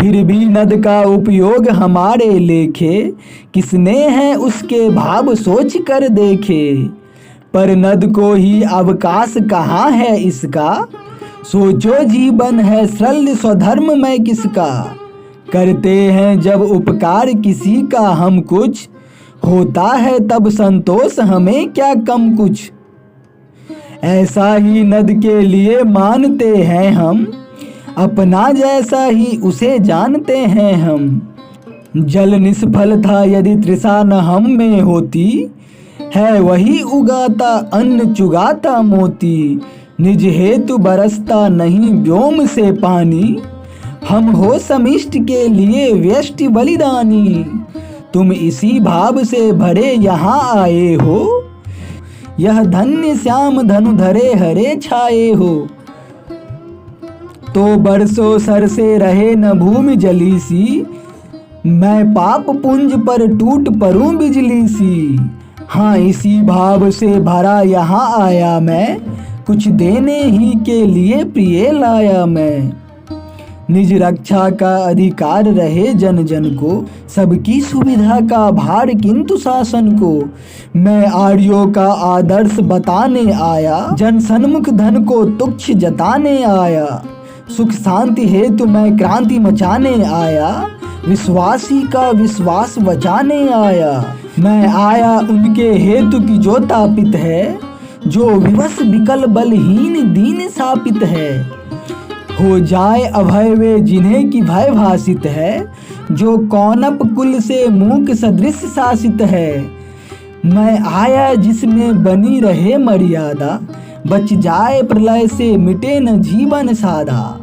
फिर भी नद का उपयोग हमारे लेखे, किसने है उसके भाव सोच कर देखे। पर नद को ही अवकाश कहाँ है इसका, सोचो जीवन है सरल स्वधर्म में किसका। करते हैं जब उपकार किसी का हम कुछ, होता है तब संतोष हमें क्या कम कुछ। ऐसा ही नद के लिए मानते हैं हम, अपना जैसा ही उसे जानते हैं हम। जल निष्फल था यदि तृषा न हम में होती, है वही उगाता अन्न चुगाता मोती। निज हेतु बरसता नहीं व्योम से पानी, हम हो समिष्ट के लिए व्यष्टि बलिदानी। तुम इसी भाव से भरे यहाँ आए हो, यह धन्य श्याम धनु धरे हरे छाए हो। तो बरसों सर से रहे न भूमि जली सी, मैं पाप पुंज पर टूट परूं बिजली सी। हाँ इसी भाव से भरा यहाँ आया मैं, कुछ देने ही के लिए प्रिय लाया मैं। निज रक्षा का अधिकार रहे जन जन को, सबकी सुविधा का भार किंतु शासन को। मैं आर्यों का आदर्श बताने आया, जन सन्मुख धन को तुच्छ जताने आया। सुख शांति हेतु मैं क्रांति मचाने आया, विश्वासी का विश्वास बचाने आया। मैं आया उनके हेतु की जो तापित है, जो विवश विकल बलहीन दीन शापित है। हो जाए अभय वे जिन्हें की भय भाषित है, जो कौनप कुल से मूक सदृश शासित है। मैं आया जिसमें बनी रहे मर्यादा, बच जाए प्रलय से मिटे न जीवन सादा।